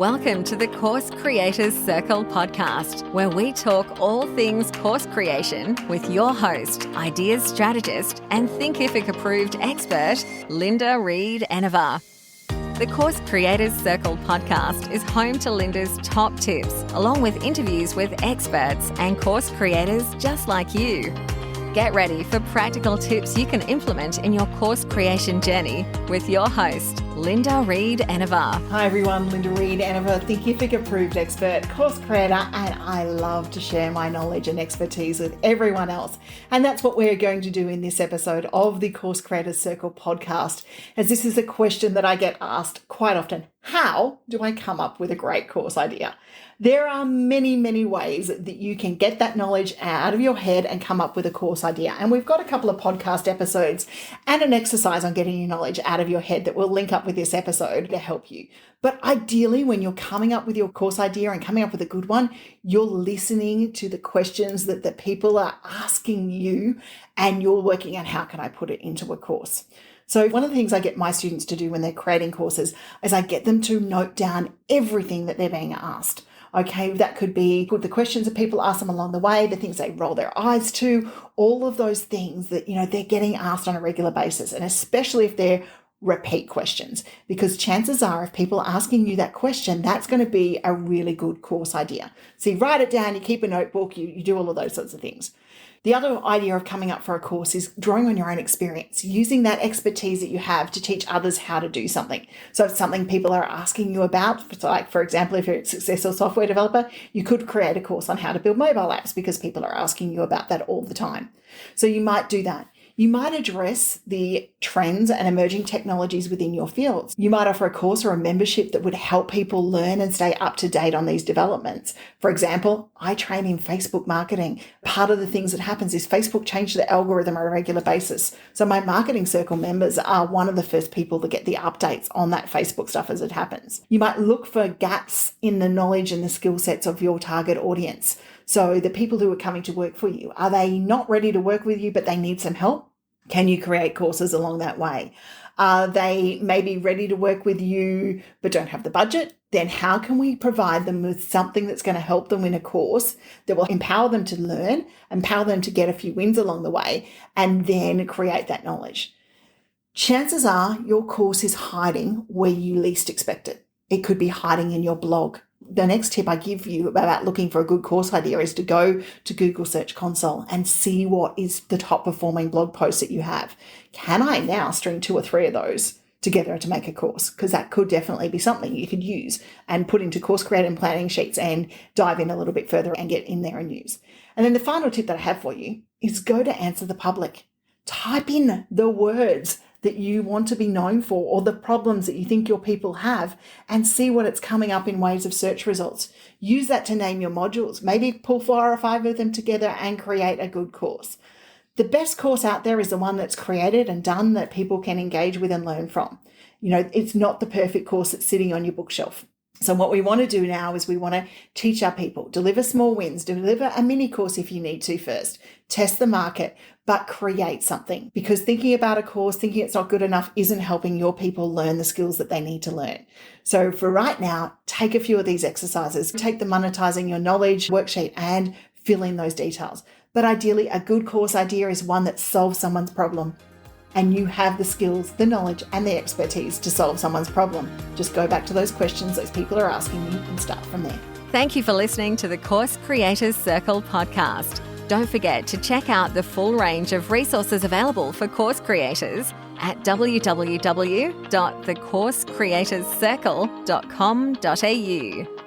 Welcome to the Course Creators Circle podcast, where we talk all things course creation with your host, ideas strategist, and Thinkific approved expert, Linda Reed-Enever. The Course Creators Circle podcast is home to Linda's top tips, along with interviews with experts and course creators just like you. Get ready for practical tips you can implement in your course creation journey with your host, Linda Reed-Enever. Hi everyone, Linda Reed-Enever, Thinkific approved expert, course creator, and I love to share my knowledge and expertise with everyone else. And that's what we're going to do in this episode of the Course Creators Circle podcast, as this is a question that I get asked quite often. How do I come up with a great course idea? There are many ways that you can get that knowledge out of your head and come up with a course idea. And we've got a couple of podcast episodes and an exercise on getting your knowledge out of your head that will link up with this episode to help you. But ideally, when you're coming up with your course idea and coming up with a good one, you're listening to the questions that the people are asking you and you're working out how can I put it into a course. So one of the things I get my students to do when they're creating courses is I get them to note down everything that they're being asked. Okay, that could be the questions that people ask them along the way, the things they roll their eyes to, all of those things that, they're getting asked on a regular basis, and especially if they're repeat questions, because chances are if people are asking you that question, that's going to be a really good course idea. So you write it down, you keep a notebook, you do all of those sorts of things. The other idea of coming up for a course is drawing on your own experience, using that expertise that you have to teach others how to do something. So if something people are asking you about, like for example, if you're a successful software developer, you could create a course on how to build mobile apps because people are asking you about that all the time. So you might do that. You might address the trends and emerging technologies within your fields. You might offer a course or a membership that would help people learn and stay up to date on these developments. For example, I train in Facebook marketing. Part of the things that happens is Facebook changes the algorithm on a regular basis. So my marketing circle members are one of the first people to get the updates on that Facebook stuff as it happens. You might look for gaps in the knowledge and the skill sets of your target audience. So the people who are coming to work for you, are they not ready to work with you, but they need some help? Can you create courses along that way? Are they maybe ready to work with you, but don't have the budget? Then how can we provide them with something that's going to help them in a course that will empower them to learn, empower them to get a few wins along the way, and then create that knowledge? Chances are your course is hiding where you least expect it. It could be hiding in your blog. The next tip I give you about looking for a good course idea is to go to Google Search Console and see what is the top performing blog posts that you have. Can I now string 2 or 3 of those together to make a course? Because that could definitely be something you could use and put into course creating planning sheets and dive in a little bit further and get in there and use. And then the final tip that I have for you is go to answer the public. Type in the words that you want to be known for or the problems that you think your people have and see what it's coming up in waves of search results. Use that to name your modules. Maybe pull 4 or 5 of them together and create a good course. The best course out there is the one that's created and done that people can engage with and learn from. It's not the perfect course that's sitting on your bookshelf. So what we want to do now is we want to teach our people, deliver small wins, deliver a mini course if you need to first, test the market, but create something, because thinking about a course, thinking it's not good enough isn't helping your people learn the skills that they need to learn. So for right now, take a few of these exercises, take the monetizing your knowledge worksheet and fill in those details. But ideally, a good course idea is one that solves someone's problem. And you have the skills, the knowledge, and the expertise to solve someone's problem. Just go back to those questions those people are asking you and start from there. Thank you for listening to the Course Creators Circle podcast. Don't forget to check out the full range of resources available for course creators at www.thecoursecreatorscircle.com.au.